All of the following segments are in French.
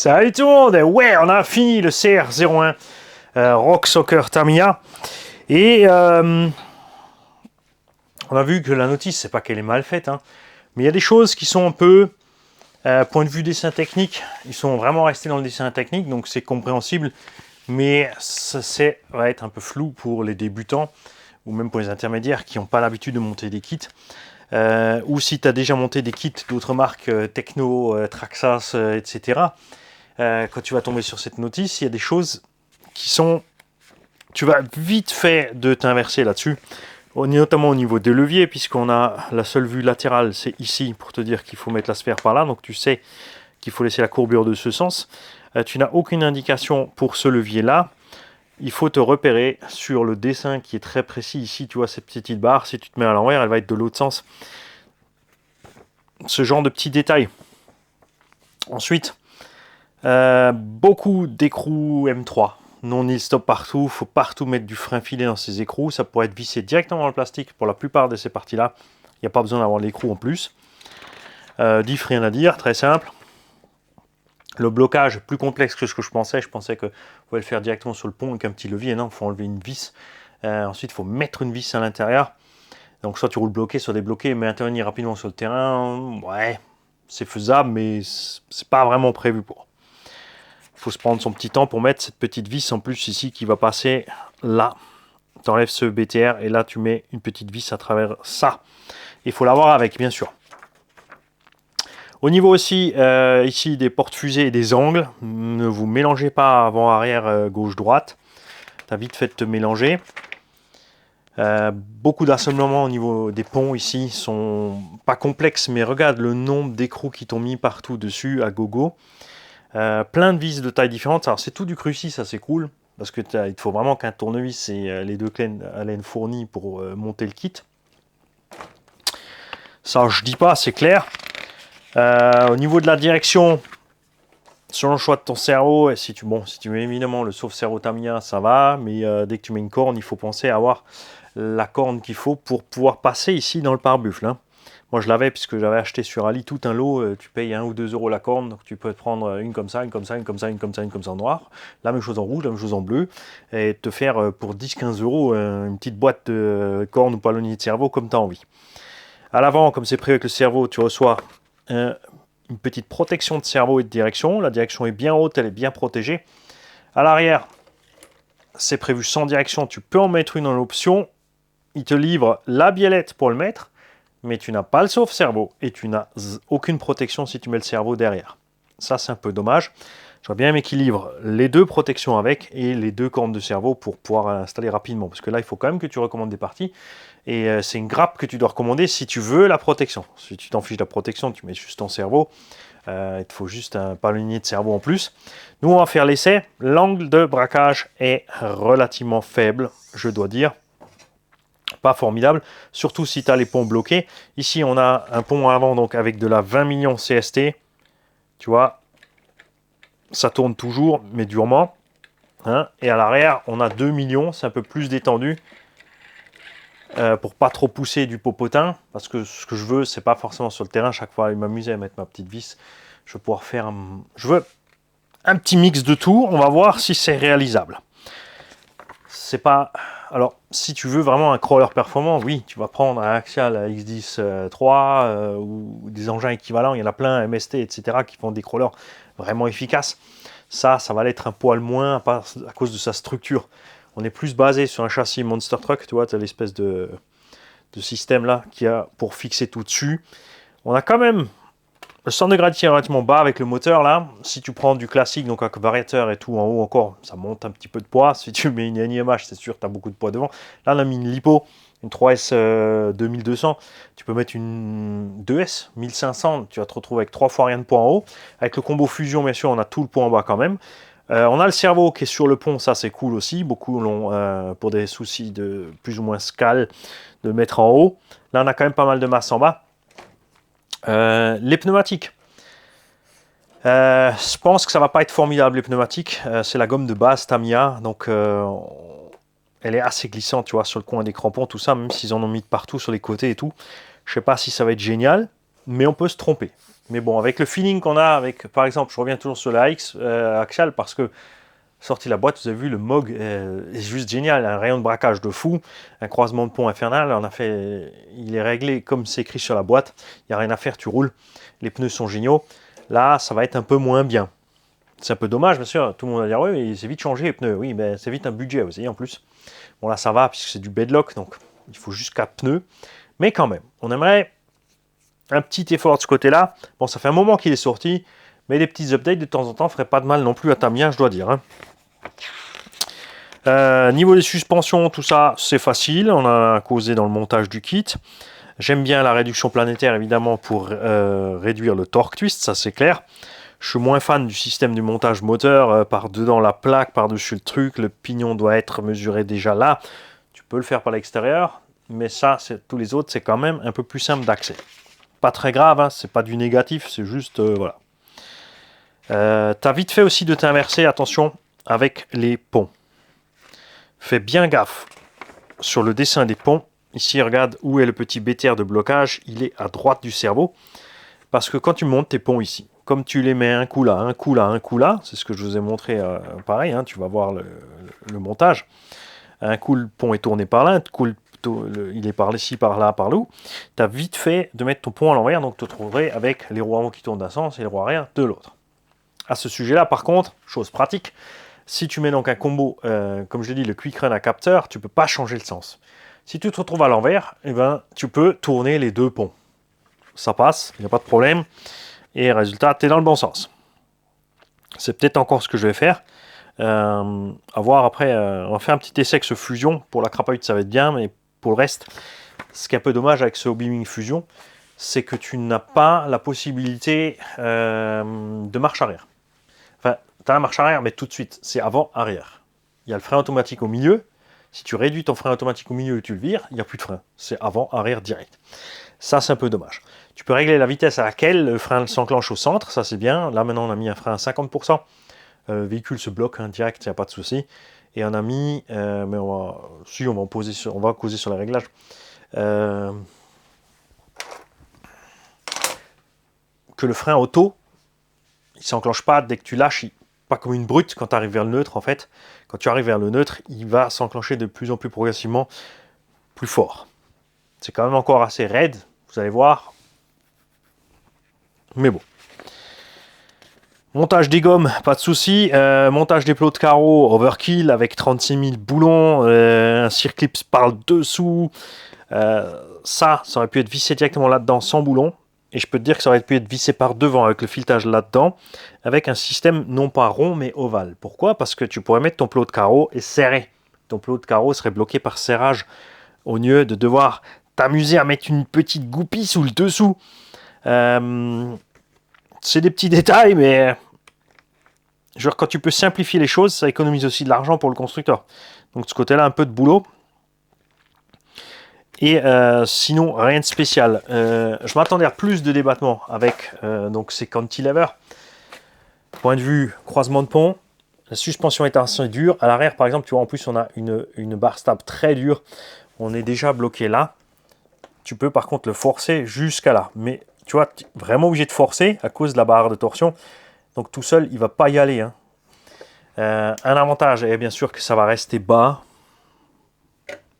Salut tout le monde! Ouais, on a fini le CR01 Rock Soccer Tamiya. Et on a vu que la notice, c'est pas qu'elle est mal faite, hein, mais il y a des choses qui sont un peu, point de vue dessin technique, ils sont vraiment restés dans le dessin technique, donc c'est compréhensible, mais ça va être un peu flou pour les débutants, ou même pour les intermédiaires qui n'ont pas l'habitude de monter des kits. Ou si tu as déjà monté des kits d'autres marques, Techno, Traxxas, etc., quand tu vas tomber sur cette notice, il y a des choses qui sont... Tu vas vite fait de t'inverser là-dessus, notamment au niveau des leviers, puisqu'on a la seule vue latérale, c'est ici, pour te dire qu'il faut mettre la sphère par là, donc tu sais qu'il faut laisser la courbure de ce sens. Tu n'as aucune indication pour ce levier-là. Il faut te repérer sur le dessin qui est très précis. Ici, tu vois cette petite barre, si tu te mets à l'envers, elle va être de l'autre sens. Ce genre de petits détails. Ensuite, beaucoup d'écrous M3. Non nil stop partout, il faut partout mettre du frein filé dans ces écrous. Ça pourrait être vissé directement dans le plastique pour la plupart de ces parties-là. Il n'y a pas besoin d'avoir l'écrou en plus. Diff, rien à dire, très simple. Le blocage, plus complexe que ce que je pensais. Je pensais qu'on pouvait le faire directement sur le pont avec un petit levier. Non, il faut enlever une vis. Ensuite, il faut mettre une vis à l'intérieur. Donc, soit tu roules bloqué, soit débloqué, mais intervenir rapidement sur le terrain, ouais, c'est faisable, mais c'est pas vraiment prévu pour. Il faut se prendre son petit temps pour mettre cette petite vis en plus ici qui va passer là. Tu enlèves ce BTR et là tu mets une petite vis à travers ça. Il faut l'avoir avec, bien sûr. Au niveau aussi ici des portes fusées et des angles, ne vous mélangez pas avant, arrière, gauche, droite. Tu as vite fait de te mélanger. Beaucoup d'assemblements au niveau des ponts ici sont pas complexes, mais regarde le nombre d'écrous qui t'ont mis partout dessus à gogo. Plein de vis de tailles différentes. Alors c'est tout du cruci, ça c'est cool, parce que il te faut vraiment qu'un tournevis et les deux clés à laine fournies pour monter le kit. Ça je dis pas, c'est clair. Au niveau de la direction, selon le choix de ton cerveau, et si tu mets évidemment le sauf cerveau Tamiya, ça va, mais dès que tu mets une corne, il faut penser à avoir la corne qu'il faut pour pouvoir passer ici dans le pare-buffle, hein. Moi je l'avais puisque j'avais acheté sur Ali tout un lot, tu payes 1 ou 2 euros la corne, donc tu peux te prendre une comme ça, une comme ça, une comme ça, une comme ça, une comme ça en noir, la même chose en rouge, la même chose en bleu, et te faire pour 10-15 euros une petite boîte de corne ou palonnier de cerveau comme tu as envie. À l'avant, comme c'est prévu avec le cerveau, tu reçois une petite protection de cerveau et de direction. La direction est bien haute, elle est bien protégée. À l'arrière, c'est prévu sans direction, tu peux en mettre une en option. Il te livre la biellette pour le mettre, mais tu n'as pas le sauve-cerveau et tu n'as aucune protection si tu mets le cerveau derrière. Ça, c'est un peu dommage. J'aurais bien aimé qu'il livre les deux protections avec et les deux cornes de cerveau pour pouvoir l'installer rapidement. Parce que là, il faut quand même que tu recommandes des parties. Et c'est une grappe que tu dois recommander si tu veux la protection. Si tu t'en fiches de la protection, tu mets juste ton cerveau. Il te faut juste un palonnier de cerveau en plus. Nous, on va faire l'essai. L'angle de braquage est relativement faible, je dois dire. Pas formidable, surtout si tu as les ponts bloqués. Ici, on a un pont avant donc avec de la 20 millions CST. Tu vois, ça tourne toujours, mais durement. Hein, et à l'arrière, on a 2 millions, c'est un peu plus détendu. Pour pas trop pousser du popotin, parce que ce que je veux, c'est pas forcément sur le terrain. Chaque fois, m'amuser à mettre ma petite vis. Je veux pouvoir faire je veux un petit mix de tout. On va voir si c'est réalisable. C'est pas... Alors, si tu veux vraiment un crawler performant, oui, tu vas prendre un Axial X10 III ou des engins équivalents. Il y en a plein, MST, etc., qui font des crawlers vraiment efficaces. Ça va l'être un poil moins à cause de sa structure. On est plus basé sur un châssis Monster Truck, tu vois, tu as l'espèce de système là qu'il y a pour fixer tout dessus. On a quand même le centre de gravité relativement bas avec le moteur là. Si tu prends du classique, donc avec variateur et tout en haut encore, ça monte un petit peu de poids. Si tu mets une IMH, c'est sûr que tu as beaucoup de poids devant. Là, on a mis une Lipo, une 3S 2200. Tu peux mettre une 2S 1500. Tu vas te retrouver avec 3 fois rien de poids en haut. Avec le combo fusion, bien sûr, on a tout le poids en bas quand même. On a le cerveau qui est sur le pont, ça c'est cool aussi. Beaucoup l'ont pour des soucis de plus ou moins scale de mettre en haut. Là, on a quand même pas mal de masse en bas. Les pneumatiques. Je pense que ça va pas être formidable les pneumatiques. C'est la gomme de base Tamiya, donc elle est assez glissante, tu vois, sur le coin des crampons, tout ça, même s'ils en ont mis de partout sur les côtés et tout. Je sais pas si ça va être génial, mais on peut se tromper. Mais bon, avec le feeling qu'on a avec, par exemple, je reviens toujours sur la AX Axial parce que sorti la boîte, vous avez vu le MOG est juste génial, un rayon de braquage de fou, un croisement de pont infernal. Il est réglé comme c'est écrit sur la boîte. Il n'y a rien à faire, tu roules. Les pneus sont géniaux. Là, ça va être un peu moins bien. C'est un peu dommage, bien sûr. Tout le monde va dire oui, mais c'est vite changé les pneus. Oui, mais c'est vite un budget aussi en plus. Bon là, ça va puisque c'est du bedlock, donc il faut juste 4 pneus. Mais quand même, on aimerait un petit effort de ce côté-là. Bon, ça fait un moment qu'il est sorti, mais des petits updates de temps en temps feraient pas de mal non plus à Tamiya, je dois dire. Hein. Niveau des suspensions, tout ça, c'est facile. On a causé dans le montage du kit. J'aime bien la réduction planétaire, évidemment, pour réduire le torque twist, ça c'est clair. Je suis moins fan du système du montage moteur, par dedans la plaque, par-dessus le truc. Le pignon doit être mesuré déjà là. Tu peux le faire par l'extérieur, mais ça, tous les autres, c'est quand même un peu plus simple d'accès. Pas très grave, hein, c'est pas du négatif, c'est juste, voilà. T'as vite fait aussi de t'inverser, attention, avec les ponts. Fais bien gaffe sur le dessin des ponts. Ici, regarde où est le petit BTR de blocage. Il est à droite du cerveau. Parce que quand tu montes tes ponts ici, comme tu les mets un coup là, un coup là, un coup là, c'est ce que je vous ai montré pareil, hein, tu vas voir le montage. Un coup, le pont est tourné par là, un coup, il est par ici, par là, par là. Tu as vite fait de mettre ton pont à l'envers, donc tu te trouverais avec les roues avant qui tournent d'un sens et les roues arrière de l'autre. À ce sujet-là, par contre, chose pratique, si tu mets donc un combo, comme je l'ai dit, le quick run à capteur, tu ne peux pas changer le sens. Si tu te retrouves à l'envers, eh ben, tu peux tourner les deux ponts. Ça passe, il n'y a pas de problème. Et résultat, tu es dans le bon sens. C'est peut-être encore ce que je vais faire. À voir après, on va faire un petit essai avec ce Fusion. Pour la Crapahute, ça va être bien, mais pour le reste, ce qui est un peu dommage avec ce Obeaming Fusion, c'est que tu n'as pas la possibilité de marche arrière. Enfin, tu as la marche arrière, mais tout de suite, c'est avant-arrière. Il y a le frein automatique au milieu. Si tu réduis ton frein automatique au milieu et tu le vires, il n'y a plus de frein. C'est avant-arrière direct. Ça, c'est un peu dommage. Tu peux régler la vitesse à laquelle le frein s'enclenche au centre, ça c'est bien. Là, maintenant, on a mis un frein à 50%. Le véhicule se bloque direct, il n'y a pas de souci. Et on a mis, mais on va causer sur les réglages. Que le frein auto, il ne s'enclenche pas dès que tu lâches, pas comme une brute quand tu arrives vers le neutre en fait. Quand tu arrives vers le neutre, il va s'enclencher de plus en plus progressivement plus fort. C'est quand même encore assez raide, vous allez voir. Mais bon. Montage des gommes, pas de souci. Montage des plots de carreaux, overkill avec 36 000 boulons, un circlips par le dessous. Ça aurait pu être vissé directement là-dedans sans boulon. Et je peux te dire que ça aurait pu être vissé par devant avec le filetage là-dedans, avec un système non pas rond mais ovale. Pourquoi? Parce que tu pourrais mettre ton plot de carreaux et serrer. Ton plot de carreaux serait bloqué par serrage au lieu de devoir t'amuser à mettre une petite goupille sous le dessous. C'est des petits détails, mais genre quand tu peux simplifier les choses, ça économise aussi de l'argent pour le constructeur. Donc de ce côté-là, un peu de boulot. Et sinon, rien de spécial. Je m'attendais à plus de débattement avec donc ces cantilevers. Point de vue croisement de pont, la suspension est assez dure. À l'arrière, par exemple, tu vois, en plus, on a une barre stable très dure. On est déjà bloqué là. Tu peux par contre le forcer jusqu'à là. Mais tu vois, vraiment obligé de forcer à cause de la barre de torsion. Donc tout seul, il ne va pas y aller. Hein. Un avantage est bien sûr que ça va rester bas.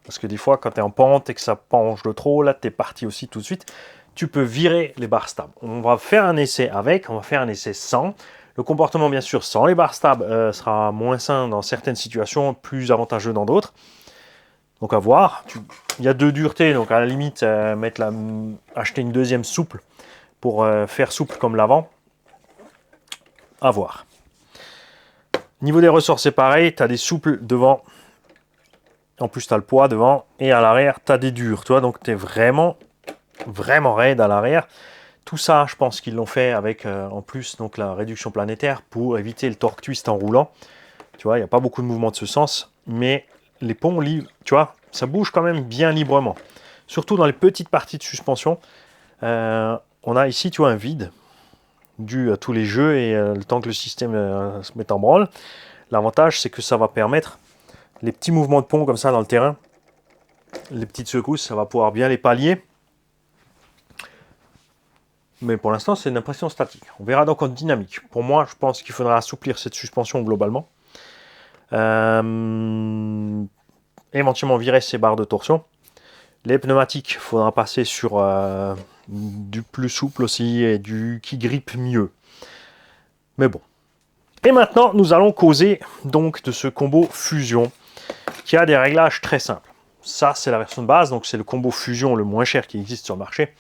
Parce que des fois, quand tu es en pente et que ça penche de trop, là, tu es parti aussi tout de suite. Tu peux virer les barres stables. On va faire un essai avec, on va faire un essai sans. Le comportement, bien sûr, sans les barres stables sera moins sain dans certaines situations, plus avantageux dans d'autres. Donc à voir. Il y a deux duretés, donc à la limite, acheter une deuxième souple pour faire souple comme l'avant. À voir. Niveau des ressorts, c'est pareil. Tu as des souples devant. En plus, tu as le poids devant. Et à l'arrière, tu as des durs. Tu vois, donc tu es vraiment raide à l'arrière. Tout ça, je pense qu'ils l'ont fait avec en plus donc la réduction planétaire pour éviter le torque twist en roulant. Tu vois, il n'y a pas beaucoup de mouvement de ce sens. Mais les ponts, tu vois, ça bouge quand même bien librement. Surtout dans les petites parties de suspension. On a ici, tu vois, un vide dû à tous les jeux et le temps que le système se mette en branle. L'avantage, c'est que ça va permettre les petits mouvements de pont comme ça dans le terrain, les petites secousses, ça va pouvoir bien les pallier. Mais pour l'instant, c'est une impression statique. On verra donc en dynamique. Pour moi, je pense qu'il faudra assouplir cette suspension globalement. Éventuellement virer ces barres de torsion. Les pneumatiques, il faudra passer sur du plus souple aussi et du qui grippe mieux. Mais bon. Et maintenant, nous allons causer donc de ce combo fusion qui a des réglages très simples. Ça, c'est la version de base, donc c'est le combo fusion le moins cher qui existe sur le marché,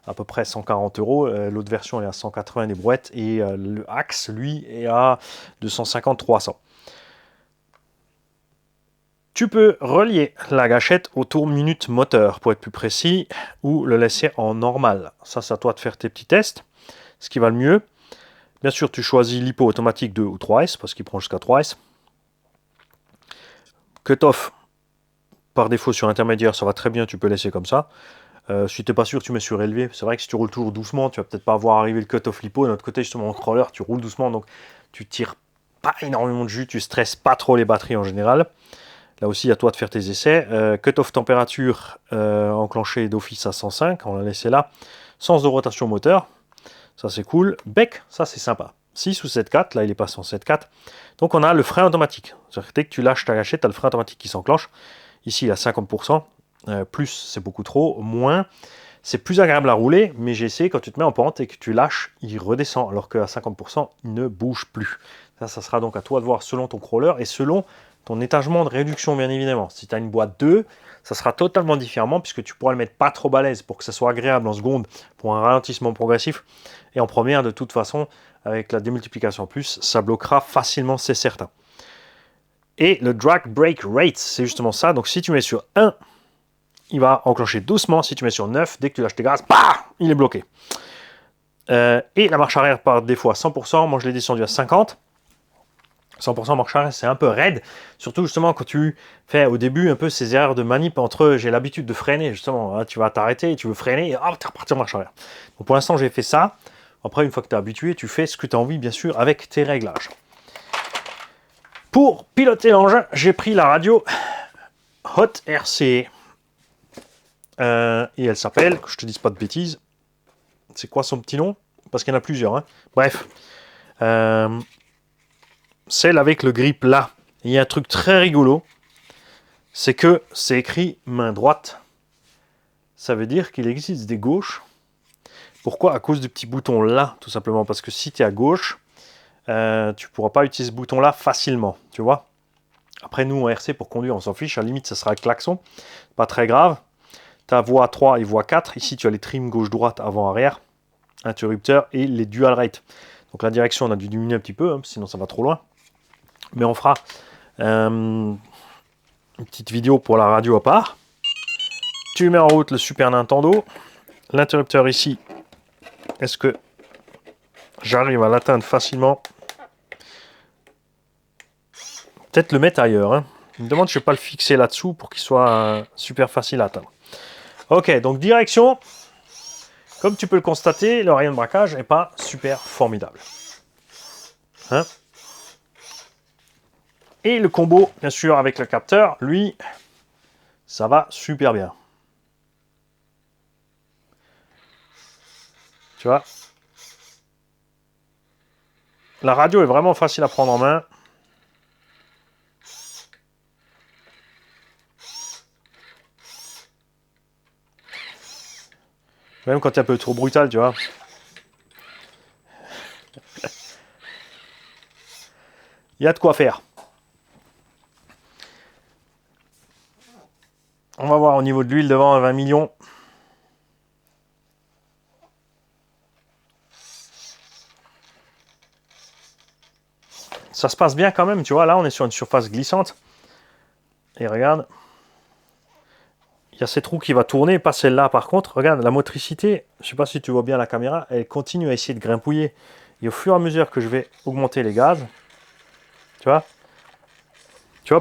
à peu près 140 €. L'autre version est à 180 des brouettes et le Axe, lui, est à 250-300. Tu peux relier la gâchette au tour-minute moteur, pour être plus précis, ou le laisser en normal. Ça, c'est à toi de faire tes petits tests. Ce qui va le mieux. Bien sûr, tu choisis l'hypo automatique 2 ou 3S, parce qu'il prend jusqu'à 3S. Cut-off, par défaut sur intermédiaire, ça va très bien, tu peux laisser comme ça. Si tu n'es pas sûr, tu mets surélevé. C'est vrai que si tu roules toujours doucement, tu vas peut-être pas voir arriver le cut-off lipo. De notre côté, justement, en crawler, tu roules doucement, donc tu tires pas énormément de jus, tu stresses pas trop les batteries en général. Là aussi, à toi de faire tes essais. Cut-off température enclenché d'office à 105, on l'a laissé là. Sens de rotation moteur, ça c'est cool. Bec, ça c'est sympa. 6 ou 7.4, là il est passé en 7.4. Donc on a le frein automatique. C'est-à-dire que dès que tu lâches ta gâchette, tu as le frein automatique qui s'enclenche. Ici, il a 50%. Plus, c'est beaucoup trop. Moins, c'est plus agréable à rouler, mais j'ai essayé quand tu te mets en pente et que tu lâches, il redescend, alors qu'à 50%, il ne bouge plus. Ça sera donc à toi de voir selon ton crawler et selon ton étagement de réduction, bien évidemment. Si tu as une boîte 2, ça sera totalement différemment, puisque tu pourras le mettre pas trop balèze pour que ça soit agréable en seconde pour un ralentissement progressif. Et en première, de toute façon, avec la démultiplication plus, ça bloquera facilement, c'est certain. Et le drag brake rate, c'est justement ça. Donc si tu mets sur 1, il va enclencher doucement. Si tu mets sur 9, dès que tu lâches tes gaz, bah, il est bloqué. Et la marche arrière par défaut à 100%, moi je l'ai descendu à 50%. 100% marche arrière, c'est un peu raide. Surtout justement quand tu fais au début un peu ces erreurs de manip entre j'ai l'habitude de freiner, justement, hein, tu vas t'arrêter, tu veux freiner, et hop, tu reparti en marche arrière. Donc pour l'instant, j'ai fait ça. Après, une fois que tu es habitué, tu fais ce que tu as envie, bien sûr, avec tes réglages. Pour piloter l'engin, j'ai pris la radio Hot RC. Et elle s'appelle, que je te dise pas de bêtises, c'est quoi son petit nom? Parce qu'il y en a plusieurs. Hein. Bref. Celle avec le grip là. Il y a un truc très rigolo. C'est que c'est écrit main droite. Ça veut dire qu'il existe des gauches. Pourquoi? À cause du petit bouton là, tout simplement. Parce que si tu es à gauche, tu ne pourras pas utiliser ce bouton là facilement. Tu vois? Après, nous, en RC, pour conduire, on s'en fiche. À la limite, ça sera un klaxon. Pas très grave. Tu as voie 3 et voie 4. Ici, tu as les trims gauche-droite, avant-arrière, interrupteur et les dual rate. Donc la direction, on a dû diminuer un petit peu, hein, sinon ça va trop loin. Mais on fera une petite vidéo pour la radio à part. Tu mets en route le Super Nintendo. L'interrupteur ici, est-ce que j'arrive à l'atteindre facilement? Peut-être le mettre ailleurs. Hein. Je me demande si je ne vais pas le fixer là-dessous pour qu'il soit super facile à atteindre. Ok, donc direction. Comme tu peux le constater, le rayon de braquage n'est pas super formidable. Hein? Et le combo, bien sûr, avec le capteur, lui, ça va super bien. Tu vois? La radio est vraiment facile à prendre en main. Même quand tu es un peu trop brutal, tu vois. Il y a de quoi faire. On va voir au niveau de l'huile devant à 20 millions. Ça se passe bien quand même, tu vois. Là, on est sur une surface glissante. Et regarde. Il y a cette roue qui va tourner, pas celle-là par contre. Regarde, la motricité, je ne sais pas si tu vois bien la caméra, elle continue à essayer de grimpouiller. Et au fur et à mesure que je vais augmenter les gaz, tu vois,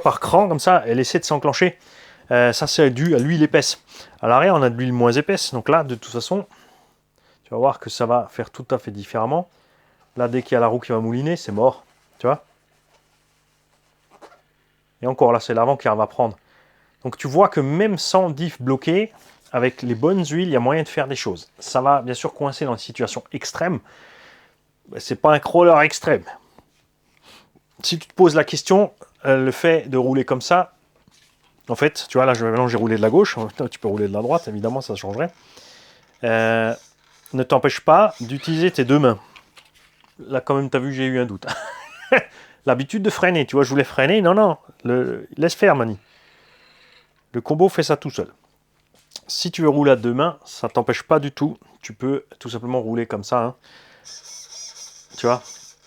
par cran comme ça, elle essaie de s'enclencher. Ça, c'est dû à l'huile épaisse. À l'arrière, on a de l'huile moins épaisse. Donc là, de toute façon, tu vas voir que ça va faire tout à fait différemment. Là, dès qu'il y a la roue qui va mouliner, c'est mort. Tu vois? Et encore, là, c'est l'avant qui va prendre. Donc tu vois que même sans diff bloqué, avec les bonnes huiles, il y a moyen de faire des choses. Ça va bien sûr coincer dans une situation extrême. C'est pas un crawler extrême. Si tu te poses la question, le fait de rouler comme ça, en fait, tu vois, là, maintenant j'ai roulé de la gauche, tu peux rouler de la droite, évidemment, ça changerait. Ne t'empêche pas d'utiliser tes deux mains. Là, quand même, tu as vu, j'ai eu un doute. L'habitude de freiner, tu vois, je voulais freiner, non, laisse faire, Mani. Le combo fait ça tout seul. Si tu veux rouler à deux mains, ça ne t'empêche pas du tout. Tu peux tout simplement rouler comme ça. Hein. Tu vois,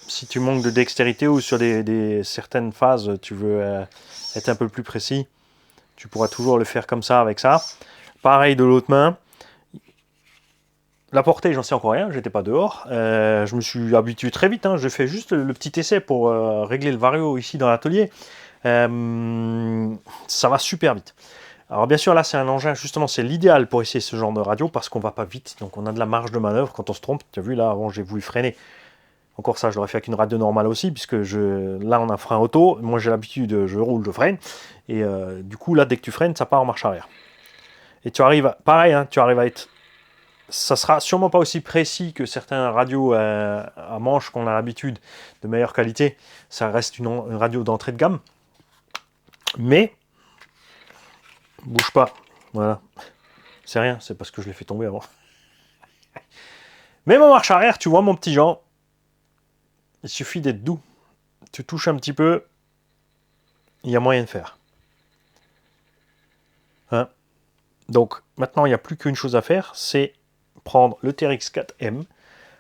si tu manques de dextérité ou sur certaines phases, tu veux être un peu plus précis, tu pourras toujours le faire comme ça avec ça. Pareil de l'autre main. La portée, j'en sais encore rien, j'étais pas dehors. Je me suis habitué très vite. Hein. J'ai fait juste le petit essai pour régler le vario ici dans l'atelier. Ça va super vite. Alors bien sûr, là, c'est un engin, justement, c'est l'idéal pour essayer ce genre de radio parce qu'on va pas vite. Donc on a de la marge de manœuvre quand on se trompe. Tu as vu, là, avant, j'ai voulu freiner. Encore ça, je l'aurais fait avec une radio normale aussi, puisque là, on a un frein auto. Moi, j'ai l'habitude, je roule, je freine. Et du coup, là, dès que tu freines, ça part en marche arrière. Et tu arrives, pareil, hein, tu arrives à être... Ça sera sûrement pas aussi précis que certains radios à manche qu'on a l'habitude, de meilleure qualité. Ça reste une radio d'entrée de gamme. Mais, bouge pas. Voilà. C'est rien, c'est parce que je l'ai fait tomber avant. Même en marche arrière, tu vois, mon petit Jean, il suffit d'être doux. Tu touches un petit peu, il y a moyen de faire. Hein? Donc, maintenant, il n'y a plus qu'une chose à faire, c'est prendre le TRX4M,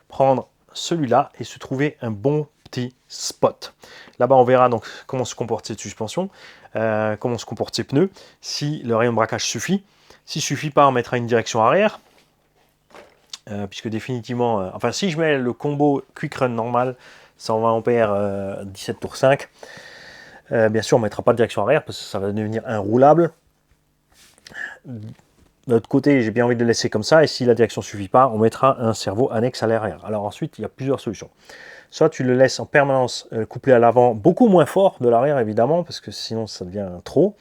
prendre celui-là et se trouver un bon petit spot. Là-bas, on verra donc comment se comporte cette suspension, comment se comportent ses pneus, si le rayon de braquage suffit. S'il ne suffit pas, on mettra une direction arrière, puisque définitivement, enfin, si je mets le combo Quick Run normal, 120 ampères, 17 tours 5, bien sûr, on ne mettra pas de direction arrière, parce que ça va devenir inroulable. De l'autre côté, j'ai bien envie de le laisser comme ça, et si la direction ne suffit pas, on mettra un servo annexe à l'arrière. Alors ensuite, il y a plusieurs solutions. Soit tu le laisses en permanence couplé à l'avant, beaucoup moins fort de l'arrière évidemment, parce que sinon ça devient trop.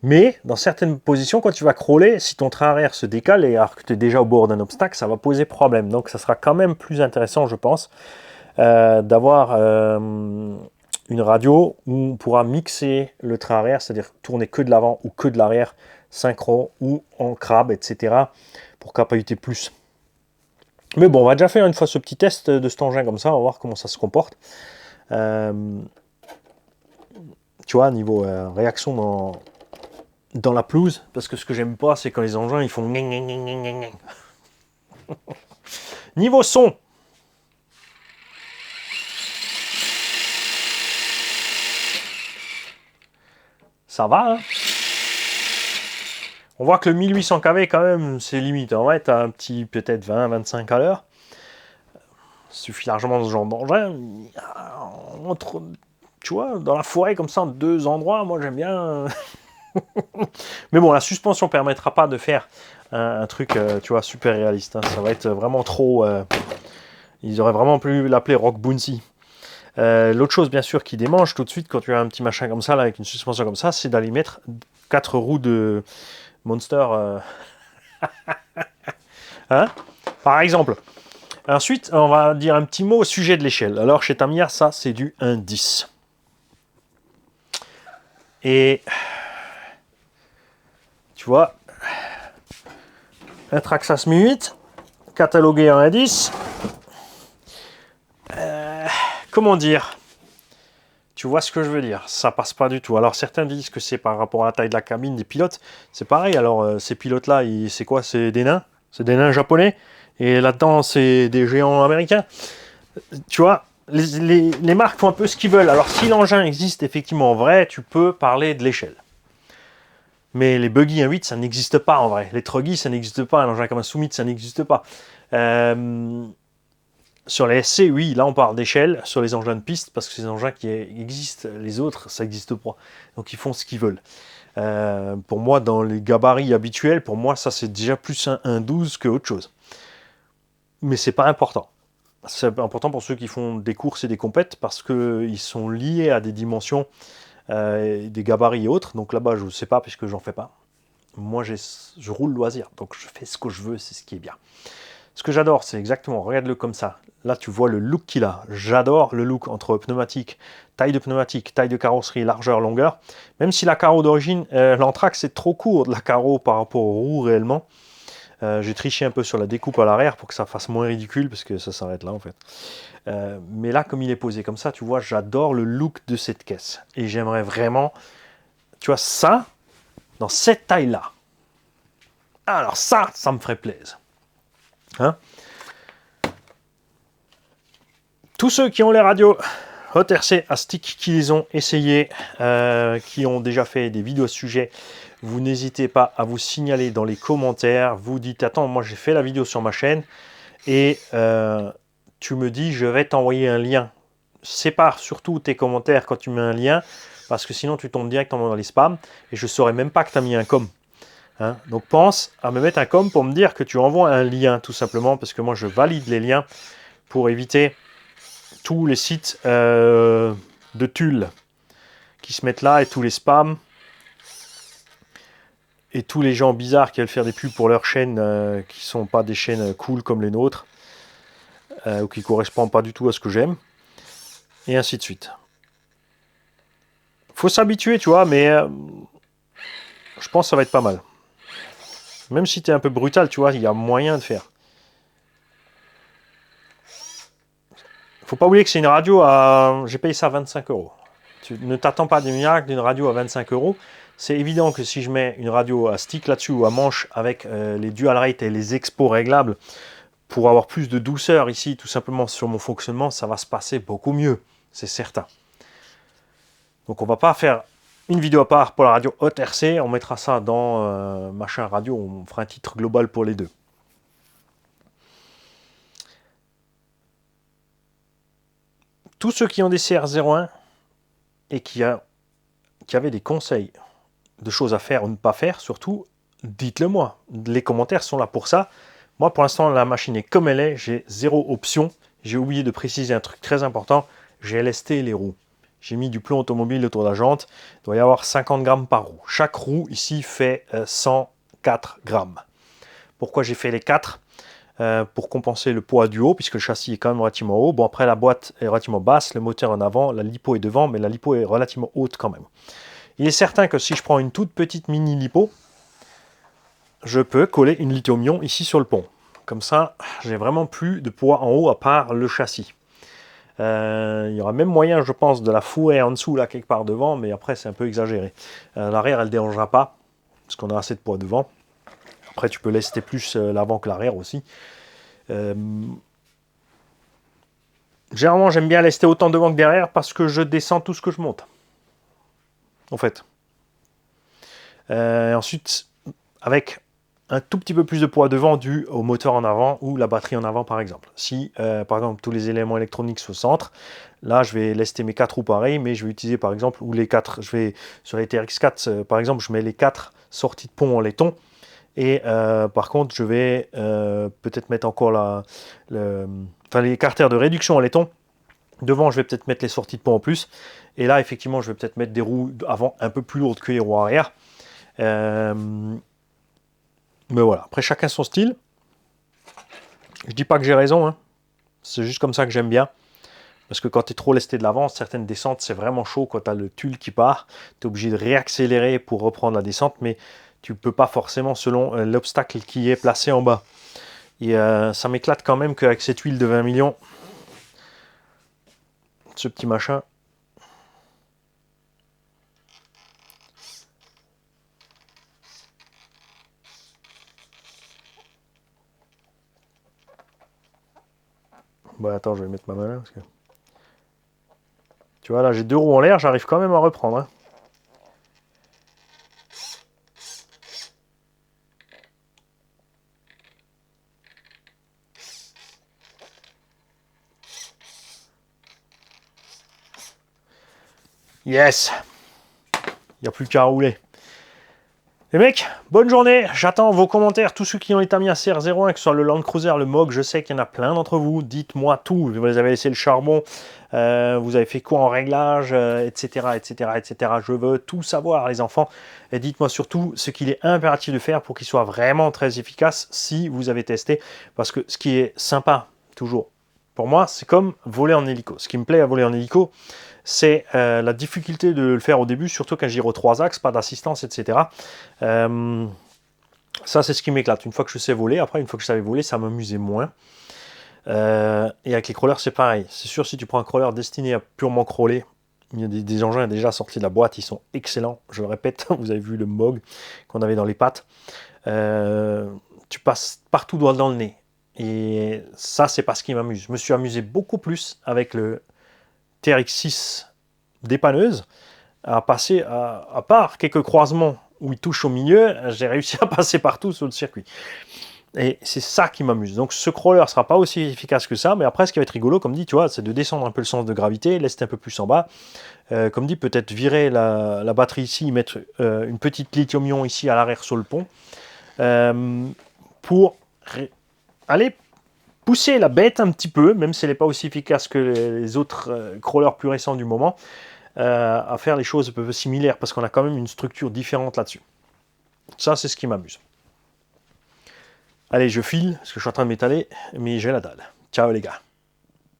Mais dans certaines positions, quand tu vas crawler, si ton train arrière se décale et alors que tu es déjà au bord d'un obstacle, ça va poser problème. Donc ça sera quand même plus intéressant, je pense, d'avoir une radio où on pourra mixer le train arrière, c'est-à-dire tourner que de l'avant ou que de l'arrière, synchro ou en crabe, etc. pour capacités plus. Mais bon, on va déjà faire une fois ce petit test de cet engin comme ça, on va voir comment ça se comporte. Tu vois, niveau réaction dans la pelouse, parce que ce que j'aime pas, c'est quand les engins ils font... Niveau son, ça va, hein. On voit que le 1800 kV, quand même, c'est limite. En vrai, tu as un petit, peut-être 20-25 à l'heure. Suffit largement dans ce genre d'engin. Tu vois, dans la forêt, comme ça, en deux endroits, moi, j'aime bien. Mais bon, la suspension permettra pas de faire un truc, tu vois, super réaliste. Hein. Ça va être vraiment trop... ils auraient vraiment pu l'appeler Rock Bouncy. L'autre chose, bien sûr, qui démange tout de suite, quand tu as un petit machin comme ça, là, avec une suspension comme ça, c'est d'aller mettre 4 roues de... Monster, hein, par exemple. Ensuite, on va dire un petit mot au sujet de l'échelle. Alors, chez Tamiya, ça, c'est du 1,10. Et, tu vois, un Traxxas 1008, catalogué en 1,10. Comment dire? Tu vois ce que je veux dire? Ça passe pas du tout. Alors, certains disent que c'est par rapport à la taille de la cabine des pilotes. C'est pareil. Alors, ces pilotes-là, c'est quoi? C'est des nains? C'est des nains japonais? Et là-dedans, c'est des géants américains. Tu vois, les marques font un peu ce qu'ils veulent. Alors, si l'engin existe effectivement en vrai, tu peux parler de l'échelle. Mais les buggy 1.8, ça n'existe pas en vrai. Les truggy, ça n'existe pas. Un engin comme un Summit, ça n'existe pas. Sur les SC, oui, là on parle d'échelle. Sur les engins de piste, parce que c'est des engins qui existent. Les autres, ça n'existe pas. Donc, ils font ce qu'ils veulent. Pour moi, dans les gabarits habituels, pour moi, ça c'est déjà plus un 1.12 que autre chose. Mais c'est pas important. C'est important pour ceux qui font des courses et des compètes parce qu'ils sont liés à des dimensions, des gabarits et autres. Donc là-bas, je ne sais pas puisque j'en fais pas. Moi, je roule loisir, donc je fais ce que je veux, c'est ce qui est bien. Ce que j'adore, c'est exactement, regarde-le comme ça. Là, tu vois le look qu'il a. J'adore le look entre pneumatique, taille de carrosserie, largeur, longueur. Même si la carreau d'origine, l'Anthrax, c'est trop court de la carreau par rapport aux roues réellement. J'ai triché un peu sur la découpe à l'arrière pour que ça fasse moins ridicule, parce que ça s'arrête là en fait. Mais là, comme il est posé comme ça, tu vois, j'adore le look de cette caisse. Et j'aimerais vraiment, tu vois, ça, dans cette taille-là. Alors ça me ferait plaisir. Hein? Tous ceux qui ont les radios Hot RC à stick, qui les ont essayés, qui ont déjà fait des vidéos à ce sujet, vous n'hésitez pas à vous signaler dans les commentaires. Vous dites, attends, moi j'ai fait la vidéo sur ma chaîne et tu me dis, je vais t'envoyer un lien. Sépare surtout tes commentaires quand tu mets un lien, parce que sinon tu tombes directement dans les spams et je ne saurais même pas que tu as mis un com. Hein? Donc pense à me mettre un com pour me dire que tu envoies un lien, tout simplement, parce que moi je valide les liens pour éviter tous les sites de Tulle qui se mettent là et tous les spams et tous les gens bizarres qui veulent faire des pubs pour leurs chaînes qui sont pas des chaînes cool comme les nôtres ou qui correspondent pas du tout à ce que j'aime et ainsi de suite. Faut s'habituer, tu vois, mais je pense que ça va être pas mal. Même si tu es un peu brutal, tu vois, il y a moyen de faire. Faut pas oublier que c'est une radio à... J'ai payé ça 25 €. Tu ne t'attends pas des miracles d'une radio à 25 €. C'est évident que si je mets une radio à stick là-dessus ou à manche avec les dual rate et les expos réglables pour avoir plus de douceur ici, tout simplement sur mon fonctionnement, ça va se passer beaucoup mieux. C'est certain. Donc on va pas faire une vidéo à part pour la radio Hot RC. On mettra ça dans machin radio. On fera un titre global pour les deux. Tous ceux qui ont des CR01 et qui avaient des conseils de choses à faire ou ne pas faire, surtout, dites-le moi. Les commentaires sont là pour ça. Moi, pour l'instant, la machine est comme elle est. J'ai 0 option. J'ai oublié de préciser un truc très important. J'ai LST les roues. J'ai mis du plomb automobile autour de la jante. Il doit y avoir 50 grammes par roue. Chaque roue ici fait 104 grammes. Pourquoi j'ai fait les 4 pour compenser le poids du haut, puisque le châssis est quand même relativement haut. Bon, après, la boîte est relativement basse, le moteur en avant, la lipo est devant, mais la lipo est relativement haute quand même. Il est certain que si je prends une toute petite mini lipo, je peux coller une lithium-ion ici sur le pont. Comme ça, j'ai vraiment plus de poids en haut à part le châssis. Il y aura même moyen, je pense, de la fourrer en dessous, là, quelque part devant, mais après, c'est un peu exagéré. L'arrière, elle ne dérangera pas, parce qu'on a assez de poids devant. Après, tu peux lester plus l'avant que l'arrière aussi. Généralement, j'aime bien lester autant devant que derrière, parce que je descends tout ce que je monte. En fait. Ensuite, avec un tout petit peu plus de poids devant dû au moteur en avant ou la batterie en avant par exemple. Si par exemple tous les éléments électroniques se centrent, là je vais lester mes 4 roues pareilles, mais je vais utiliser par exemple, ou les 4, je vais sur les TRX4 par exemple, je mets les 4 sorties de pont en laiton, et par contre je vais peut-être mettre encore les carters de réduction en laiton. Devant je vais peut-être mettre les sorties de pont en plus, et là effectivement je vais peut-être mettre des roues avant un peu plus lourdes que les roues arrière. Mais voilà, après chacun son style. Je dis pas que j'ai raison, hein. C'est juste comme ça que j'aime bien. Parce que quand tu es trop lesté de l'avant, certaines descentes, c'est vraiment chaud quand tu as le tulle qui part. Tu es obligé de réaccélérer pour reprendre la descente, mais tu ne peux pas forcément selon l'obstacle qui est placé en bas. Et ça m'éclate quand même qu'avec cette huile de 20 millions, ce petit machin, bon, attends, je vais mettre ma main là. Parce que... Tu vois, là, j'ai 2 roues en l'air, j'arrive quand même à reprendre. Hein. Yes! Il n'y a plus qu'à rouler. Les mecs, bonne journée, j'attends vos commentaires, tous ceux qui ont les Tamiya CR01, que ce soit le Land Cruiser, le MOG, je sais qu'il y en a plein d'entre vous, dites-moi tout, vous avez laissé le charbon, vous avez fait quoi en réglage, etc., etc., etc. Je veux tout savoir les enfants, et dites-moi surtout ce qu'il est impératif de faire pour qu'il soit vraiment très efficace si vous avez testé, parce que ce qui est sympa, toujours, pour moi, c'est comme voler en hélico. Ce qui me plaît à voler en hélico, c'est la difficulté de le faire au début, surtout quand gire aux 3 axes, pas d'assistance, etc. Ça, c'est ce qui m'éclate. Une fois que je sais voler, après, une fois que je savais voler, ça m'amusait moins. Et avec les crawlers, c'est pareil. C'est sûr, si tu prends un crawler destiné à purement crawler, il y a des engins déjà sortis de la boîte, ils sont excellents. Je le répète, vous avez vu le MOG qu'on avait dans les pattes. Tu passes partout droit dans le nez. Et ça, c'est pas ce qui m'amuse. Je me suis amusé beaucoup plus avec le TRX6 dépanneuse, à passer, à part quelques croisements où il touche au milieu, j'ai réussi à passer partout sur le circuit. Et c'est ça qui m'amuse. Donc ce crawler ne sera pas aussi efficace que ça, mais après ce qui va être rigolo, comme dit, tu vois, c'est de descendre un peu le sens de gravité, laisser un peu plus en bas. Comme dit, peut-être virer la batterie ici, mettre une petite lithium-ion ici à l'arrière sur le pont, pour aller pousser la bête un petit peu, même si elle n'est pas aussi efficace que les autres crawlers plus récents du moment, à faire les choses un peu similaires, parce qu'on a quand même une structure différente là-dessus. Ça, c'est ce qui m'amuse. Allez, je file, parce que je suis en train de m'étaler, mais j'ai la dalle. Ciao les gars.